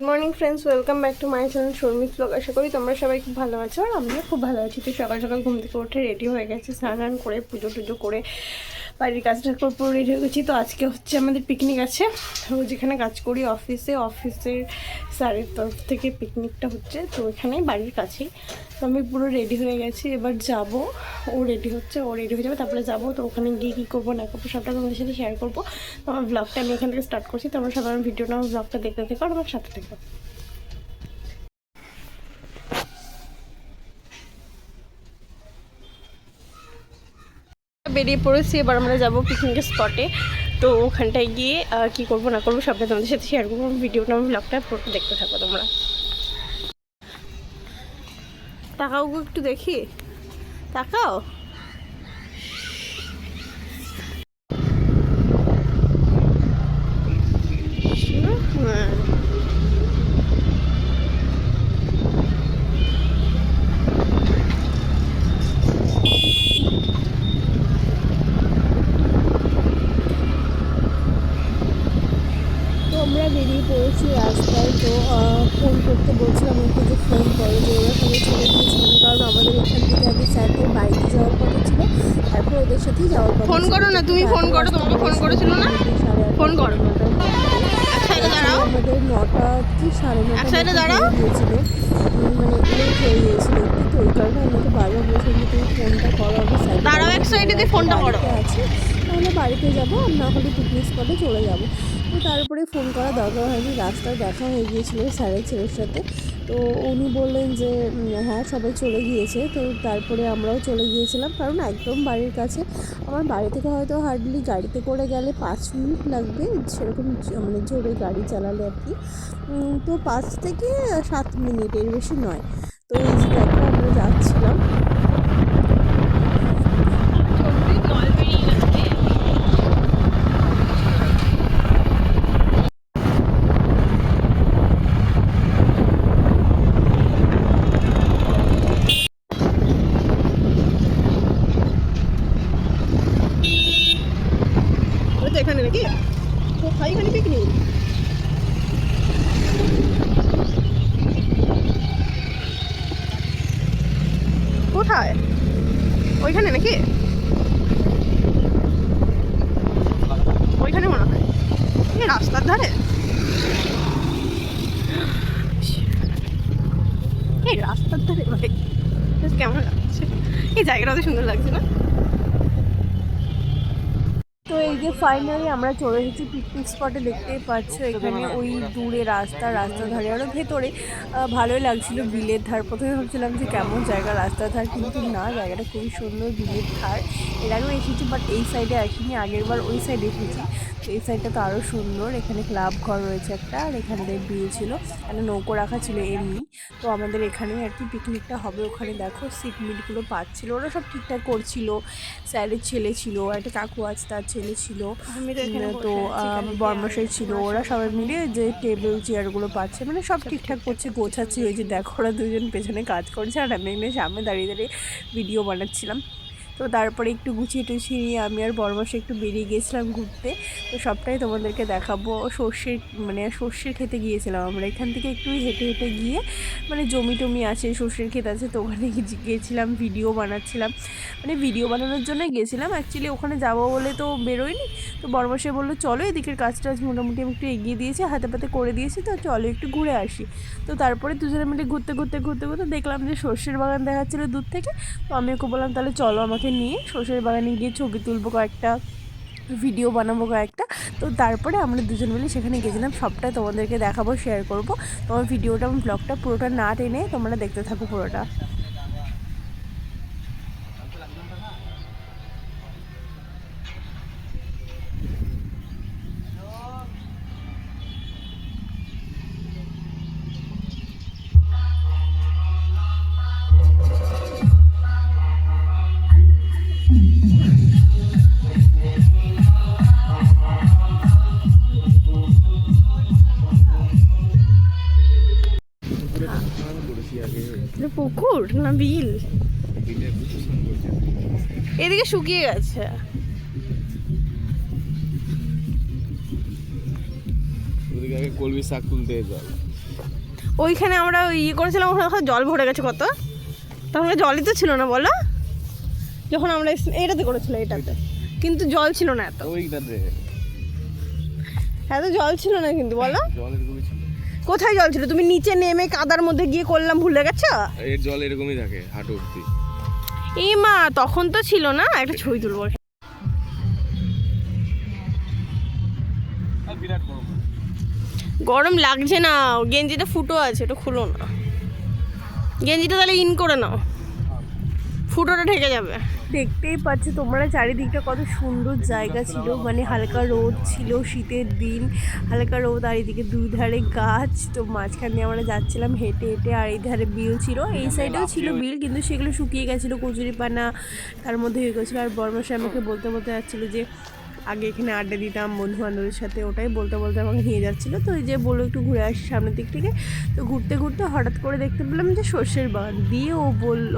Good morning friends, welcome back to my channel Sharmik blog. আশা করি তোমরা সবাই খুব ভালো আছো আর আমিও খুব ভালো আছি। তো সকাল সকাল ঘুম থেকে উঠে রেডি হয়ে গেছি, স্নান করে পুজো টুজো করে বাড়ির কাজটা পুরো রেডি হয়ে গেছি। তো আজকে হচ্ছে আমাদের পিকনিক আছে। যেখানে কাজ করি অফিসের স্যারের তরফ থেকে পিকনিকটা হচ্ছে, তো এখানেই বাড়ির কাছেই। তো আমি পুরো রেডি হয়ে গেছি, এবার যাব। ও রেডি হয়ে যাবে, তারপরে যাবো। তো ওখানে গিয়ে কী করবো না করবো সবটা তোমাদের সাথে শেয়ার করবো। তো আমার ব্লগটা আমি এখান থেকে স্টার্ট করছি। তোমরা সবাই আমার ভিডিওটা, আমার ব্লগটা দেখতে থেকো আর আমার সাথে থেকো। বেরিয়ে পড়েছি, এবার আমরা যাবো পিকনিকের স্পটে। তো ওখানটায় গিয়ে কি করবো না করবো সবটা তোমাদের সাথে শেয়ার করবো। ভিডিওটা, আমার ব্লগটা দেখতে থাকো তোমরা। তাকাও গো, একটু দেখি, তাকাও। হ্যাঁ, তো আমরা বেরিয়ে পড়েছি রাস্তায়। তো ফোন করতে বলছিলাম ওকে যে ফোন করো, যে ওরা সবাই চলে গিয়েছিলেন, কারণ আমাদের এখান থেকে আগে স্যারদের বাড়িতে যাওয়ার কথা ছিল, তারপর ওদের সাথেই যাওয়ার কথা। ফোন করো না, তুমি ফোন করো, তোমাকে ফোন করেছিল না, ফোন করো। আমাদের 9টা কি 9:30 গিয়েছিল, মানে লেট হয়ে গিয়েছিল একটু। তো ওই কারণে আমাকে বারবার বলছিলাম যে তুমি ফোনটা করো, আমি দাঁড়াও এক সাইডে দিয়ে ফোনটা করো আছে, তাহলে বাড়িতে যাবো আর না হলে পিকনিক স্পটে চলে যাবো। তো তারপরে ফোন করা দরকার হয়নি, রাস্তায় দেখা হয়ে গিয়েছিলো স্যারের ছেলের সাথে। তো উনি বললেন যে হ্যাঁ সবাই চলে গিয়েছে। তো তারপরে আমরাও চলে গিয়েছিলাম, কারণ একদম বাড়ির কাছে। আমার বাড়ি থেকে হয়তো হার্ডলি গাড়িতে করে গেলে 5 মিনিট লাগবে, সেরকম মানে জোরে গাড়ি চালালে আর কি। তো 5 থেকে 7 মিনিট, এর বেশি নয়। তো এই যে দেখো আমরা যাচ্ছিলাম। এখানে নাকি কোথায়, এখানে পিকনিক কোথায়, ওইখানে নাকি, ওইখানে মনে হয় রাস্তার ধারে। এই রাস্তার ধারে ভাই কেমন লাগছে, এই জায়গাটা অত সুন্দর লাগছে না? তো এই যে ফাইনালি আমরা চলে এসেছি পিকনিক স্পটে, দেখতেই পাচ্ছ এখানে ওই দূরে রাস্তার ধারে আরও ভেতরে ভালোই লাগছিল বিলের ধার। প্রথমে ভাবছিলাম যে কেমন জায়গা রাস্তার ধার, কিন্তু না, জায়গাটা খুবই সুন্দর, বিলের ধার। এর আগেও এসেছি বাট এই সাইডে আসিনি, আগের বার ওই সাইডে এসেছি। তো এই সাইডটা তো আরও সুন্দর, এখানে ক্লাব ঘর রয়েছে একটা, আর এখানে বিয়ে ছিল, এখানে নৌকো রাখা ছিল এমনি। তো আমাদের এখানেই আর কি পিকনিকটা হবে। ওখানে দেখো সিট মিটগুলো পাচ্ছিল, ওরা সব ঠিকঠাক করছিল। স্যারের ছেলে ছিল, একটা কাকু আছে তার ছেলে ছিল, তো বর্মশাই ছিল, ওরা সবাই মিলে যে টেবিল চেয়ারগুলো পাচ্ছে, মানে সব ঠিকঠাক করছে, গোছাচ্ছে। ওই যে দেখো ওরা দুজন পেছনে কাজ করছে আর আমি এখানে সামনে দাঁড়িয়ে দাঁড়িয়ে ভিডিও বানাচ্ছিলাম। তো তারপরে একটু গুছিয়ে টুছিয়ে নিয়ে আমি আর বরমাসে একটু বেরিয়ে গিয়েছিলাম ঘুরতে। তো সবটাই তোমাদেরকে দেখাবো। সর্ষের খেতে গিয়েছিলাম আমরা, এখান থেকে একটু হেঁটে হেঁটে গিয়ে, মানে জমি টমি আছে, সর্ষের ক্ষেত আছে, তো ওখানে গিয়েছিলাম, ভিডিও বানাচ্ছিলাম। মানে ভিডিও বানানোর জন্যই গেছিলাম, অ্যাকচুয়ালি ওখানে যাবো বলে তো বেরোয়নি। তো বরমাসে বললো চলো, এদিকের কাজ টাজ মোটামুটি আমি একটু এগিয়ে দিয়েছি, হাতে পাতে করে দিয়েছি, তো চলো একটু ঘুরে আসি। তো তারপরে দুজনে মিলে ঘুরতে ঘুরতে ঘুরতে ঘুরতে দেখলাম যে সর্ষের বাগান দেখাচ্ছিলো দূর থেকে। তো আমি ওকে বললাম তাহলে চলো আমাকে নিয়ে সর্ষের বাগানে গিয়ে ছবি তুলবো কয়েকটা, ভিডিও বানাবো কয়েকটা। তো তারপরে আমরা দুজন মিলে সেখানে গেছিলাম, সবটাই তোমাদেরকে দেখাবো, শেয়ার করবো। তোমার ভিডিওটা, আমার ব্লগটা পুরোটা না টেনে তোমরা দেখতে থাকো পুরোটা। পুকুর না বিল, এদিকে শুকিয়ে গেছে। ওদিকে আগে কলমি শাক তুলতে যেতে হবে। ওইখানে আমরা ইয়ে করেছিলাম, ওখানে জল ভরে গেছে কত, তখন জলই তো ছিল না বলো, যখন আমরা এটাতে করেছিলাম এটাতে, কিন্তু জল ছিল না এত, এত জল ছিল না কিন্তু বলো। কোথায় জল ছিল? তুমি নিচে নেমে কাদার মধ্যে গিয়ে করলাম, ভুলে গেছো? এর জল এরকমই থাকে হাঁটু অব্দি। এই মা তখন তো ছিল না, একটা ছবি তুলবো। গরম লাগছে না, গেঞ্জিটা ফুটো আছে, এটা খুলো না, গেঞ্জিটা তাহলে ইন করে নাও, ফুটোটা ঢেকে যাবে। দেখতেই পাচ্ছ তোমরা চারিদিকটা কত সুন্দর জায়গা ছিল, মানে হালকা রোদ ছিল, শীতের দিন, হালকা রোদ, আর এদিকে দুই ধারে গাছ, তো মাঝখান দিয়ে আমরা যাচ্ছিলাম হেঁটে হেঁটে, আর এই ধারে বিল ছিল, এই সাইডেও ছিল বিল, কিন্তু সেগুলো শুকিয়ে গেছিলো, কচুরিপানা তার মধ্যে হয়ে গেছিলো। আর বর্মশাই আমাকে বলতে বলতে যাচ্ছিলো যে আগে এখানে আড্ডা দিতাম বন্ধু বান্ধবের সাথে, ওটাই বলতে বলতে আমাকে নিয়ে যাচ্ছিলো। তো এই যে বললো একটু ঘুরে আসি সামনের দিক থেকে, তো ঘুরতে ঘুরতে হঠাৎ করে দেখতে পেলাম যে সর্ষের বাগান, দিয়ে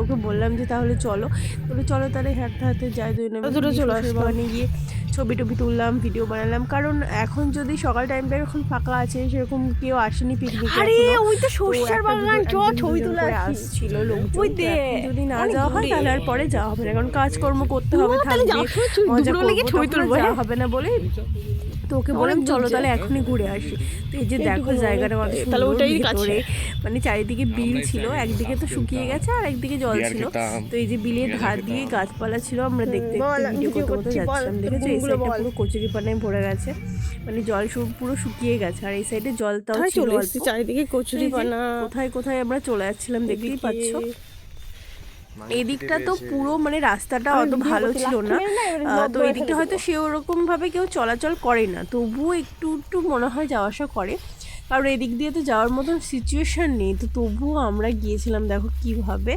ওকে বললাম যে তাহলে চলো, বলে চলো তাহলে হাঁটতে হাঁটতে যাই, দুই সর্ষের বাগানে গিয়ে ছবি টবি তুললাম, ভিডিও বানালাম, কারণ এখন যদি সকাল টাইমটা এখন ফাঁকা আছে, সেরকম কেউ আসেনি পিকনিক, ছবি তুলে আসছিল লোকজন, যদি না যাওয়া হয় তাহলে আর পরে যাওয়া হবে না, কারণ কাজকর্ম করতে হবে, থাকবে, মজা করবো, যাওয়া হবে না বলে তো ওকে বললাম চলো তাহলে এখনই ঘুরে আসি। তো এই যে দেখো জায়গাটা তাহলে ওটাই ভিতরে, মানে চারিদিকে বিল ছিল, একদিকে তো শুকিয়ে গেছে আর একদিকে জল ছিল, তো এই যে বিলের ধার দিয়ে গাছপালা ছিল, আমরা দেখতে ভিডিও করতে করতে যাচ্ছিলাম, দেখেছো এই সাইডটা পুরো কচুরিপানায় ভরে গেছে, মানে জল পুরো শুকিয়ে গেছে, আর এই সাইডে জলটাও ছিল, চারিদিকে কচুরিপানা, কোথায় কোথায় আমরা চলে যাচ্ছিলাম দেখতেই পাচ্ছ। এদিকটা তো পুরো মানে রাস্তাটা অত ভালো ছিল না, তো এদিকটা হয়তো সে ওরকম ভাবে কেউ চলাচল করে না, তবুও একটু একটু মনে হয় যাওয়া আসা করে, কারণ এদিক দিয়ে তো যাওয়ার মতন সিচুয়েশন নেই, তো তবুও আমরা গিয়েছিলাম দেখো কীভাবে,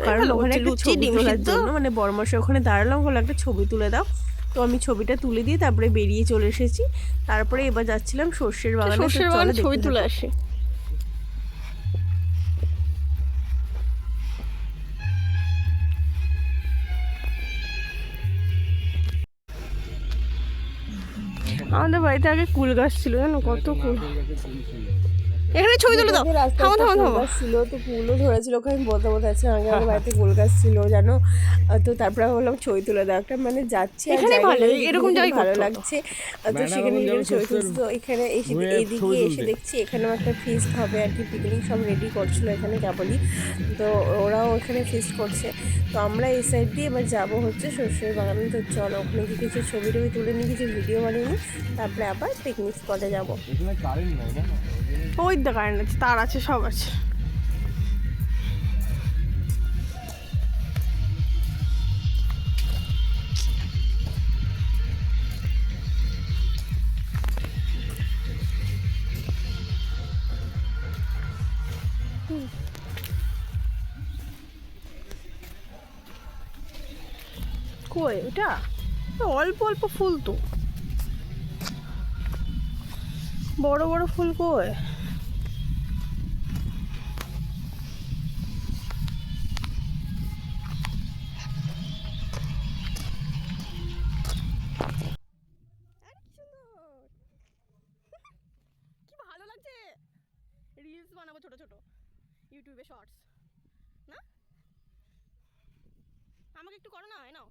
কারণ ওখানে একটা ছবি তোলার জন্য, মানে বড়মাসে ওখানে দাঁড়ালাম, ওখানে একটা ছবি তুলে দাও, তো আমি ছবিটা তুলে দিয়ে তারপরে বেরিয়ে চলে এসেছি, তারপরে এবার যাচ্ছিলাম সর্ষের বাগানে ছবি তুলে আসি। আমাদের বাড়িতে আগে কুল গাছ ছিল, জানো কত কুল, এখানে ছবি তুলে দাও, থামো থামো থামো, ছিল তো কুলও ধরেছিল, ওখানে বলতে বলতে আছে আগে আমাদের বাড়িতে কুল গাছ ছিল জানো, তো তারপরে বললাম ছবি তুলে দাও একটা, মানে যাচ্ছে এখানে ভালো, এরকম জায়গায় ভালো লাগছে, তো সেখানে ছবি তুলছি, তো এখানে এইদিকে এসে দেখছি এখানেও একটা ফিস্ট হবে আর কি, পিকনিক সব রেডি করছিল এখানে কেবলই, তো ওরাও ওখানে ফিস্ট করছে, তো আমরা এই সাইড দিয়ে এবার যাবো হচ্ছে সর্ষের বাগানে, তো চলো ওখানে গিয়ে কিছু ছবি টবি তুলে নিই, কিছু ভিডিও বানিয়ে নিই, তারপরে আবার পিকনিক স্পটে যাবো। ওই কারেন্ট আছে, তার আছে, সব আছে। কই ওটা? অল্প অল্প ফুল তো, বড় বড় ফুল কই? কি ভালো লাগছে, রিলস বানাবো ছোট ছোট ইউটিউবে শর্টস, না আমাকে একটু করো না, নাও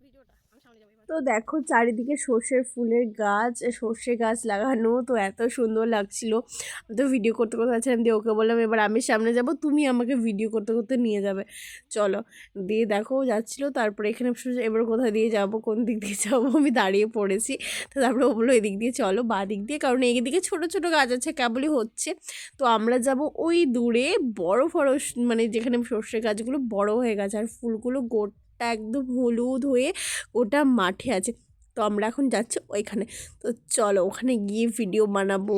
ভিডিওটা, আমি সামনে যাবো। তো দেখো চারিদিকে সর্ষের ফুলের গাছ, সর্ষে গাছ লাগানো, তো এত সুন্দর লাগছিল, আমি তো ভিডিও করতে করতে যাচ্ছিলাম, দিয়ে ওকে বললাম এবার আমি সামনে যাব, তুমি আমাকে ভিডিও করতে করতে নিয়ে যাবে, চলো, দিয়ে দেখো যাচ্ছিলো, তারপরে এখানে এবার কোথায় দিয়ে যাব, কোন দিক দিয়ে যাবো, আমি দাঁড়িয়ে পড়েছি, তো তারপরে ও বললো এদিক দিয়ে চলো, বা দিক দিয়ে, কারণ এদিকে ছোটো ছোটো গাছ আছে কেবলই হচ্ছে, তো আমরা যাব ওই দূরে বড় বড়, মানে যেখানে সর্ষে গাছগুলো বড় হয়ে গেছে, আর ফুলগুলো একদম হলুদ হয়ে ওটা মাঠে আছে, তো আমরা এখন যাচ্ছি ওইখানে, তো চলো ওখানে গিয়ে ভিডিও বানাবো,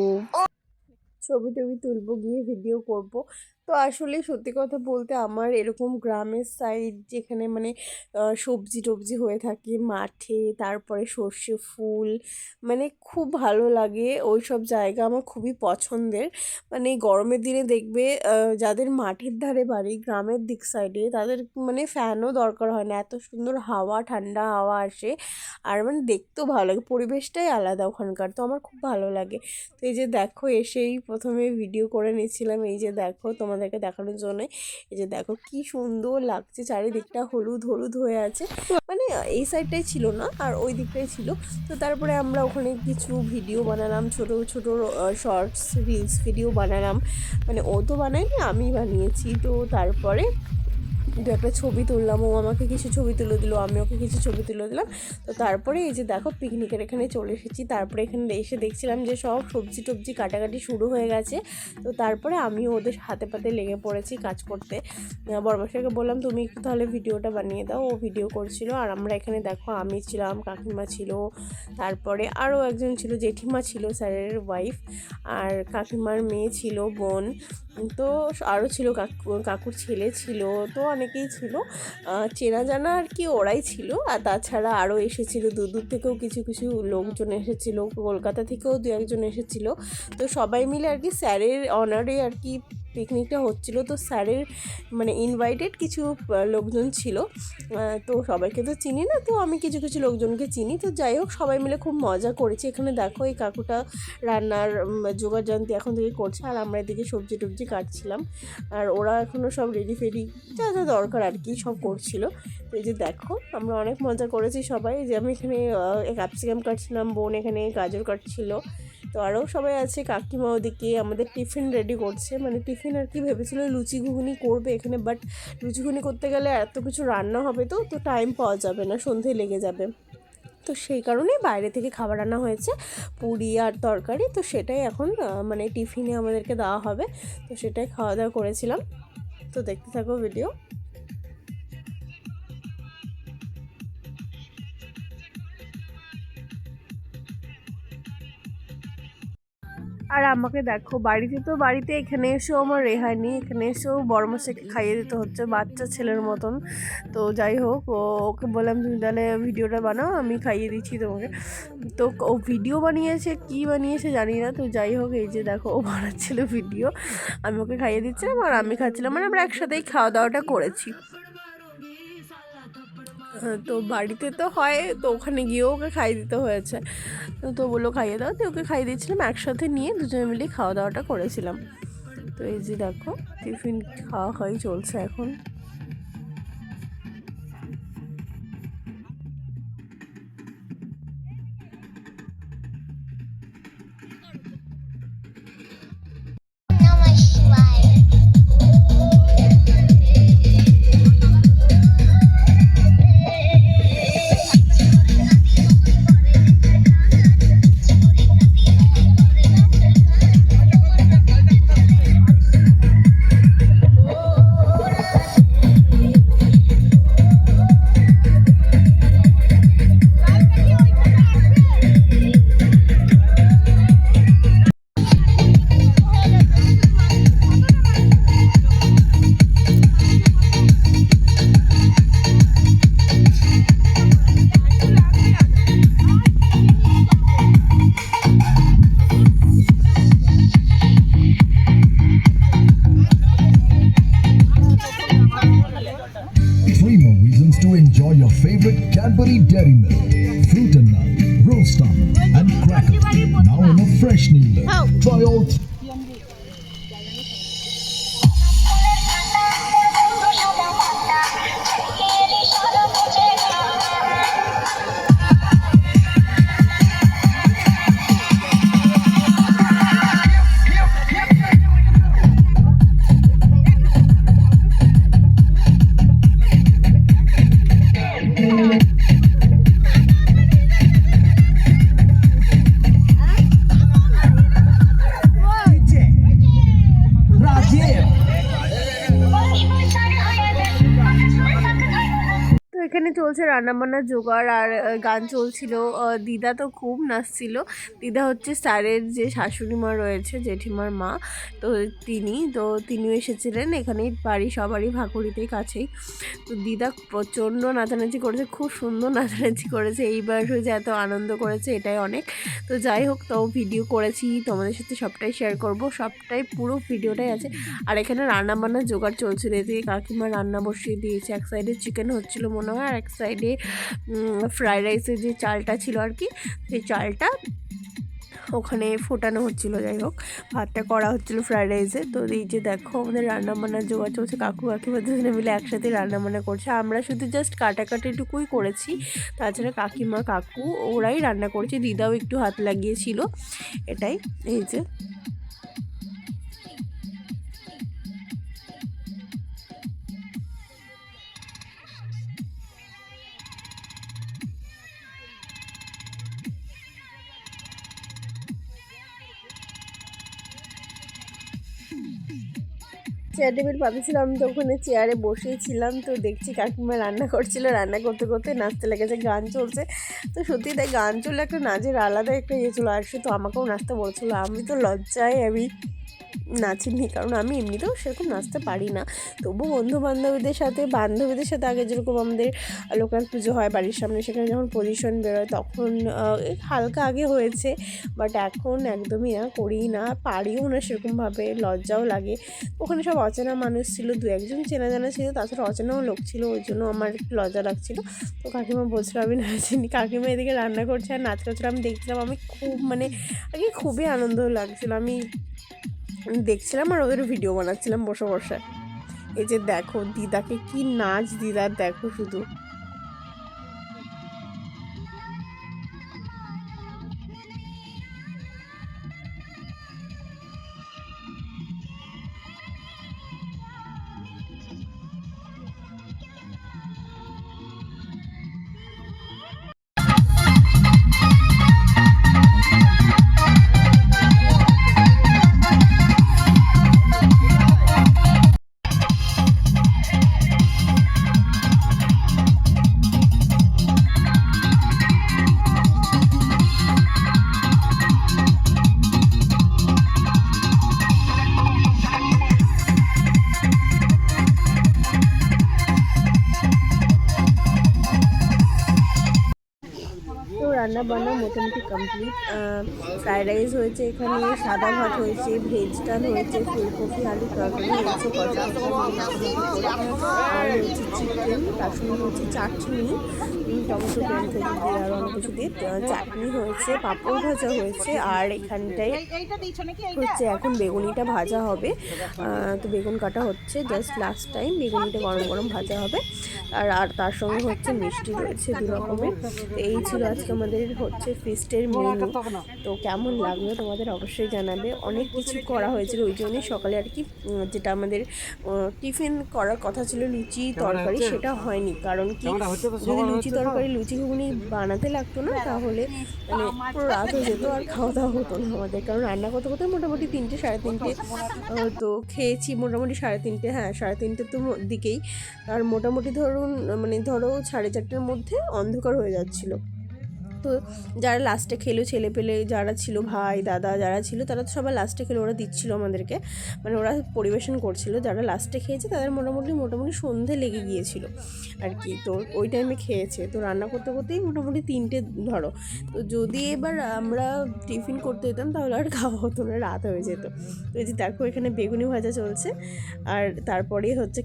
ছবি টবি তুলবো, গিয়ে ভিডিও করব, তো আসলে সত্যি কথা বলতে আমার এরকম গ্রামের সাইড যেখানে মানে সবজি টবজি হয়ে থাকে মাঠে, তারপরে সর্ষে ফুল, মানে খুব ভালো লাগে ওই সব জায়গা, আমার খুবই পছন্দের। মানে গরমের দিনে দেখবে যাদের মাঠের ধারে বাড়ি গ্রামের দিক সাইডে তাদের মানে ফ্যানও দরকার হয় না, এত সুন্দর হাওয়া, ঠান্ডা হাওয়া আসে। আর মানে দেখতেও ভালো লাগে, পরিবেশটাই আলাদা ওখানকার, তো আমার খুব ভালো লাগে। তো এই যে দেখো, এসেই প্রথমে ভিডিও করে নিচ্ছিলাম, এই যে দেখো তোমাদেরকে দেখানোর জন্য। এই যে দেখো কি সুন্দর লাগছে, চারিদিকটা হলুদ হলুদ হয়ে আছে, মানে এই সাইডটাই ছিল না আর ওই দিকটাই ছিল। তো তারপরে আমরা ওখানে কিছু ভিডিও বানালাম, ছোট ছোট শর্টস রিলস ভিডিও বানালাম, মানে ও তো বানায়নি আমি বানিয়েছি। তো তারপরে দু একটা ছবি তুললাম, ও আমাকে কিছু ছবি তুলে দিল, আমি ওকে কিছু ছবি তুলে দিলাম। তো তারপরে এই যে দেখো পিকনিকের এখানে চলে এসেছি। তারপরে এখানে এসে দেখছিলাম যে সব সবজি টবজি কাটাকাটি শুরু হয়ে গেছে। তো তারপরে আমিও ওদের হাতে পাতে লেগে পড়েছি কাজ করতে। বড়মাসাকে বললাম তুমি একটু তাহলে ভিডিওটা বানিয়ে দাও, ও ভিডিও করছিল। আর আমরা এখানে দেখো আমি ছিলাম, কাকিমা ছিল, তারপরে আরও একজন ছিল, জেঠিমা ছিল স্যারের ওয়াইফ, আর কাকিমার মেয়ে ছিল, বোন, তো আরও ছিল কাকুর ছেলে ছিল, তো অনেকেই ছিল, চেনা জানা আর কি ওরাই ছিল। আর তাছাড়া আরও এসেছিলো দূর দূর থেকেও কিছু কিছু লোকজন এসেছিলো, কলকাতা থেকেও দু একজন এসেছিলো। তো সবাই মিলে আর কি স্যারের অনারে আর কি পিকনিকটা হচ্ছিলো। তো স্যারের মানে ইনভাইটেড কিছু লোকজন ছিল, তো সবাইকে তো চিনি না, তো আমি কিছু কিছু লোকজনকে চিনি। তো যাই হোক, সবাই মিলে খুব মজা করেছি। এখানে দেখো এই কাকুটা রান্নার জোগাড় জানতে এখন থেকে করছে, আর আমরা এদিকে সবজি টবজি কাটছিলাম, আর ওরা এখনও সব রেডি ফেডি যা যা দরকার আর কি সব করছিল। তো এই যে দেখো আমরা অনেক মজা করেছি সবাই, যে আমি এখানে ক্যাপসিকাম কাটছিলাম, বোন এখানে গাজর কাটছিল, তো আরও সবাই আছে। কাকিমা ওদিকে আমাদের টিফিন রেডি করছে, মানে টিফিন আর কি ভেবেছিল লুচি ঘুগনি করবে এখানে, বাট লুচি ঘুগনি করতে গেলে এত কিছু রান্না হবে, তো টাইম পাওয়া যাবে না, সন্ধে লেগে যাবে। তো সেই কারণেই বাইরে থেকে খাবার আনা হয়েছে, পুরি আর তরকারি। তো সেটাই এখন মানে টিফিনে আমাদেরকে দেওয়া হবে, তো সেটাই খাওয়া দাওয়া করেছিলাম। তো দেখতে থাকো ভিডিও। আর আমাকে দেখো বাড়িতে এখানে এসেও আমার রেহাই নেই, এখানে এসেও বড়মাসাকে খাইয়ে দিতে হচ্ছে বাচ্চা ছেলের মতন। তো যাই হোক, ওকে বললাম তুমি তাহলে ভিডিওটা বানাও, আমি খাইয়ে দিচ্ছি তোমাকে। তো ও ভিডিও বানিয়েছে, কি বানিয়েছে জানি না। তো যাই হোক, এই যে দেখো ও বানাচ্ছিল ভিডিও, আমি ওকে খাইয়ে দিচ্ছিলাম আর আমি খাচ্ছিলাম, মানে আমরা একসাথেই খাওয়া দাওয়াটা করেছি। তো বাড়িতে তো হয়, তো ওখানে গিয়েও ওকে খাইয়ে দিতে হয়েছে। তো বললো খাইয়ে দাও, তো ওকে খাইয়ে দিচ্ছিলাম, একসাথে নিয়ে দুজনে মিলে খাওয়া দাওয়াটা করেছিলাম। তো এই যে দেখো টিফিন খাওয়া হয়ে চলছে এখন। Enjoy your favorite Cadbury Dairy Milk, Fruit and Nut, Roast Almond and Cracker. Now in a fresh new look. Try all এখানে চলছে রান্নাবান্নার জোগাড় আর গান চলছিল। দিদা তো খুব নাচছিল। দিদা হচ্ছে স্যারের যে শাশুড়ি মা রয়েছে, জেঠিমার মা, তো তিনিও এসেছিলেন। এখানেই বাড়ি, সবারই ভাকুড়িতেই কাছেই। তো দিদা প্রচণ্ড নাচানাচি করেছে, খুব সুন্দর নাচানাচি করেছে। এইবার যে এত আনন্দ করেছে এটাই অনেক। তো যাই হোক, তো ভিডিও করেছি, তোমাদের সাথে সবটাই শেয়ার করব, সবটাই পুরো ভিডিওটাই আছে। আর এখানে রান্নাবান্নার জোগাড় চলছিল। এদিকে কাকিমা রান্না বসিয়ে দিয়েছে, এক সাইডে চিকেন হচ্ছিল মনে হয়, আর এক সাইডে ফ্রাইড রাইসের যে চালটা ছিল আর কি, সেই চালটা ওখানে ফোটানো হচ্ছিলো। যাই হোক, ভাতটা করা হচ্ছিলো ফ্রাইড রাইসে। তো এই যে দেখো আমাদের রান্নাবান্নার জোগাড় চলছে, কাকিমা দুজনে মিলে একসাথে রান্নাবান্না করছে। আমরা শুধু জাস্ট কাটাকাটিটুকুই করেছি, তাছাড়া কাকিমা কাকু ওরাই রান্না করেছে, দিদাও একটু হাত লাগিয়েছিল। এটাই, এই যে চেয়ার টেবিল পাতেছিলাম, আমি তো ওখানে চেয়ারে বসেছিলাম। তো দেখছি কাকিমা রান্না করছিল, রান্না করতে করতে নাচতে লেগেছে, গান চলছে। তো সত্যি তাই গান চললে একটা নাচের আলাদা একটা ইয়ে ছিল। আর সে তো আমাকেও নাচতে বলছিল, আমি তো লজ্জায় আমি নাচিনি, কারণ আমি এমনিতেও সেরকম নাচতে পারি না। তবু বান্ধবীদের সাথে আগে যেরকম আমাদের লোকাল পুজো হয় বাড়ির সামনে, সেখানে যখন পজিশন বেরোয় তখন হালকা আগে হয়েছে, বাট এখন একদমই না, করি না, পারিও না সেরকমভাবে, লজ্জাও লাগে। ওখানে সব অচেনা মানুষ ছিল, দু একজন চেনা জানা ছিল, তাছাড়া অচেনাও লোক ছিল, ওই জন্য আমার একটু লজ্জা লাগছিলো। তো কাকিমা বলছিল আমি নাচিনি, কাকিমা এদিকে রান্না করছে আর নাচ করছিল, আমি দেখছিলাম। আমি খুব আগে খুবই আনন্দ লাগছিলো, আমি দেখছিলাম আর ওদের ভিডিও বানাচ্ছিলাম বসে বসে। এই যে দেখো দিদাকে কি নাচ, দিদার দেখো শুধু। রান্না বান্না মোটামুটি কমপ্লিট। ফ্রাইড রাইস হয়েছে, এখানে সাদা ভাত হয়েছে, ভেজ ডাল হয়েছে, ফুলকপি আলু তরকারি হয়েছে, কষা আর হচ্ছে চিকেন, তার সঙ্গে হচ্ছে চাটনি, টমেটো পেঁয়াজ দিয়ে আর অনেক কিছু দিয়ে চাটনি হয়েছে, পাঁপড় ভাজা হয়েছে। আর এখানটায় হচ্ছে এখন বেগুনিটা ভাজা হবে। তো বেগুন কাটা হচ্ছে, জাস্ট লাস্ট টাইম বেগুনিটা গরম গরম ভাজা হবে। আর তার সঙ্গে হচ্ছে মিষ্টি রয়েছে 2 রকমের। এই ছিল আজকে আমাদের হচ্ছে ফিস্টের মেনু। তো কেমন লাগলো তোমাদের অবশ্যই জানাবে। অনেক কিছু করা হয়েছিল, ওই জন্যই সকালে আর কি যেটা আমাদের টিফিন করার কথা ছিল লুচি তরকারি, সেটা হয়নি। কারণ কি, যদি লুচি তরকারি লুচি ঘুগনি বানাতে লাগতো না, তাহলে মানে পুরো রাত হয়ে যেত আর খাওয়া দাওয়া হতো না আমাদের। কারণ রান্না করতে করতে মোটামুটি 3টে 3:30 তো খেয়েছি, মোটামুটি 3:30, হ্যাঁ 3:30 তো দিকেই। আর মোটামুটি ধরো 4:30-র মধ্যে অন্ধকার হয়ে যাচ্ছিলো। তো যারা লাস্টে খেলো, ছেলে পেলে যারা ছিল, ভাই দাদা যারা ছিল, তারা তো সবাই লাস্টে খেলো, ওরা দিচ্ছিলো আমাদেরকে, মানে ওরা পরিবেশন করছিল। যারা লাস্টে খেয়েছে তাদের মোটামুটি সন্ধে লেগে গিয়েছিল আর কি। তো ওই টাইমে খেয়েছে। তো রান্না করতে করতেই মোটামুটি 3টে ধরো। তো যদি এবার আমরা টিফিন করতে যেতাম তাহলে আর খাওয়া হতো না, রাত হয়ে যেত। তো এই যে দেখো এখানে বেগুনি ভাজা চলছে, আর তারপরেই হচ্ছে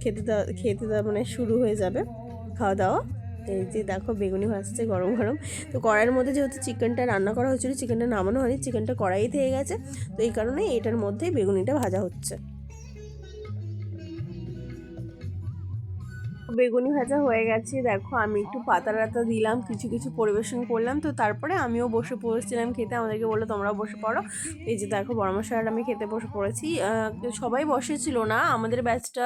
খেতে মানে শুরু হয়ে যাবে খাওয়া দাওয়া। এই যে দেখো বেগুনি ভাজছে গরম গরম। তো কড়াইয়ের মধ্যে যেহেতু চিকেনটা রান্না করা হয়েছিল, চিকেনটা নামানো হয়নি, চিকেনটা কড়াই থেকে গেছে। তো এই কারণে এটার মধ্যে বেগুনিটা ভাজা হচ্ছে। বেগুনি ভাজা হয়ে গেছে, দেখো আমি একটু পাতা টাতা দিলাম, কিছু পরিবেশন করলাম। তো তারপরে আমিও বসে পড়েছিলাম খেতে, আমাদেরকে বললো তোমরাও বসে পড়ো। এই যে দেখো বড়মশাই আর আমি খেতে বসে পড়েছি। সবাই বসেছিল না, আমাদের ব্যাচটা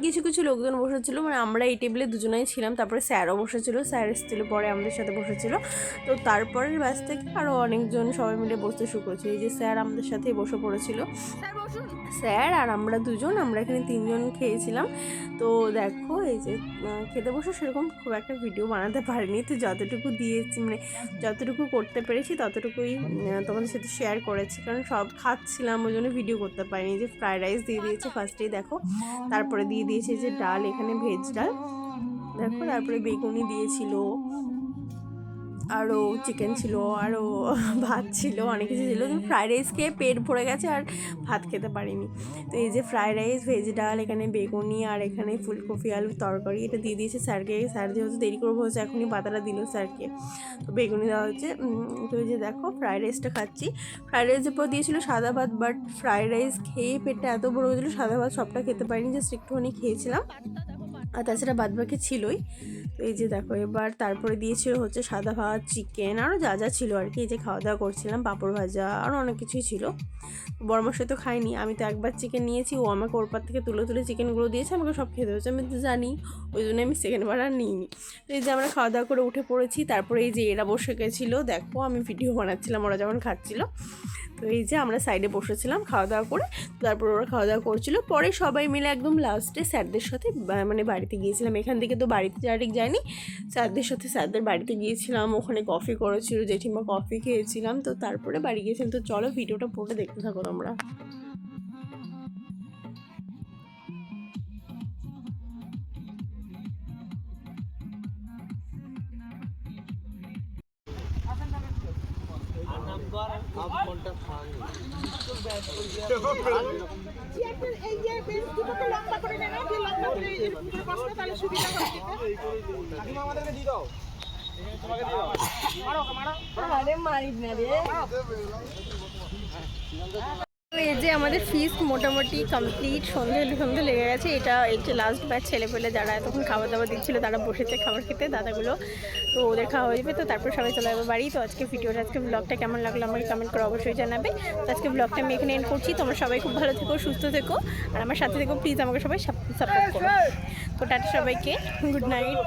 কিছু লোকজন বসেছিল, মানে আমরা এই টেবিলে দুজনেই ছিলাম। তারপরে স্যারও বসেছিল, স্যার এসেছিল পরে আমাদের সাথে বসেছিল। তো তারপরের ব্যাচ থেকে আরও অনেকজন সবাই মিলে বসতে শুরু করেছে। এই যে স্যার আমাদের সাথেই বসে পড়েছিল, স্যার আর আমরা দুজন, আমরা এখানে 3জন খেয়েছিলাম। তো দেখো এই যে খেতে বসে সেরকম খুব একটা ভিডিও বানাতে পারিনি, তো যতটুকু দিয়েছি মানে যতটুকু করতে পেরেছি ততটুকুই তোমাদের সাথে শেয়ার করেছি, কারণ সব খাচ্ছিলাম ওই জন্য ভিডিও করতে পারিনি। যে ফ্রাইড রাইস দিয়ে দিয়েছে ফার্স্টেই দেখো, তারপরে দিয়ে দিয়েছে যে ডাল, এখানে ভেজ ডাল দেখো, তারপরে বেগুনি দিয়েছিল, আরও চিকেন ছিল, আরও ভাত ছিল, অনেক কিছু ছিল। কিন্তু ফ্রাইড রাইস খেয়ে পেট ভরে গেছে আর ভাত খেতে পারিনি। তো এই যে ফ্রাইড রাইস, ভেজ ডাল, এখানে বেগুনি আর এখানে ফুলকপি আলুর তরকারি, এটা দিয়ে দিয়েছে স্যারকে। স্যার যেহেতু দেরি করবো হচ্ছে এখনই পাতাটা দিল স্যারকে, তো বেগুনি দেওয়া হচ্ছে। তো এই যে দেখো ফ্রাইড রাইসটা খাচ্ছি। ফ্রাইড রাইসের পর দিয়েছিল সাদা ভাত, বাট ফ্রাইড রাইস খেয়ে পেটটা এত বড় হয়েছিল, সাদা ভাত সবটা খেতে পারিনি, জাস্ট একটুখানি খেয়েছিলাম, আর তাছাড়া বাদবাকি ছিলই। তো এই যে দেখো এবার তারপরে দিয়েছিল হচ্ছে সাদা ভাত, চিকেন, আরও যা যা ছিল আর কি। এই যে খাওয়া দাওয়া করছিলাম, পাঁপড় ভাজা, আরও অনেক কিছুই ছিল। বড়মাসে তো খাইনি, আমি তো একবার চিকেন নিয়েছি, ও আমাকে ওর পার থেকে তুলে তুলে চিকেনগুলো দিয়েছে, আমাকে সব খেতে হয়েছে, আমি তো জানি, ওই জন্য আমি সেকেন্ডবার আর নিইনি। তো এই যে আমরা খাওয়া দাওয়া করে উঠে পড়েছি, তারপরে এই যে এরা বসে গেছিলো, দেখো আমি ভিডিও বানাচ্ছিলাম ওরা যখন খাচ্ছিলো। তো এই যে আমরা সাইডে বসেছিলাম খাওয়া দাওয়া করে, তারপর ওরা খাওয়া দাওয়া করছিল। পরে সবাই মিলে একদম লাস্টে স্যারদের সাথে মানে বাড়িতে গিয়েছিলাম। এখান থেকে তো বাড়িতে ডাইরেক্ট যাইনি, স্যারদের সাথে স্যারদের বাড়িতে গিয়েছিলাম, ওখানে কফি করেছিল জেঠিমা, কফি খেয়েছিলাম, তো তারপরে বাড়ি গিয়েছিলাম। তো চলো ভিডিওটা পুরোটা দেখতে থাকো তোমরা। এই যে বেঞ্চ দুটোকে লম্বা করে নেন, যে লম্বা করে বসবে তাহলে সুবিধা হবে। আমাদেরকে দিয়ে দাও, তোমাকে দিয়ে দাও, মারো মারো, আরে মারিস না রে। এই যে আমাদের ফিস্ট মোটামুটি কমপ্লিট, সন্ধে লেগে গেছে। এটা লাস্ট ব্যাচ ছেলেপেলে যারা এতক্ষণ খাবার দাবার দিচ্ছিলো তারা বসেছে খাবার খেতে, দাদাগুলো, তো ওদের খাওয়া হয়ে যাবে, তো তারপর সবাই চলে যাবে বাড়ি। তো আজকে ব্লগটা কেমন লাগলো আমাকে কমেন্ট করে অবশ্যই জানাবে। তো আজকে ব্লগটা আমি এখানে এন্ড করছি। তোমরা সবাই খুব ভালো থেকো, সুস্থ থেকো, আর আমার সাথে থেকো প্লিজ, আমাকে সবাই সাপোর্ট করো। তো টাটা সবাইকে, গুড নাইট।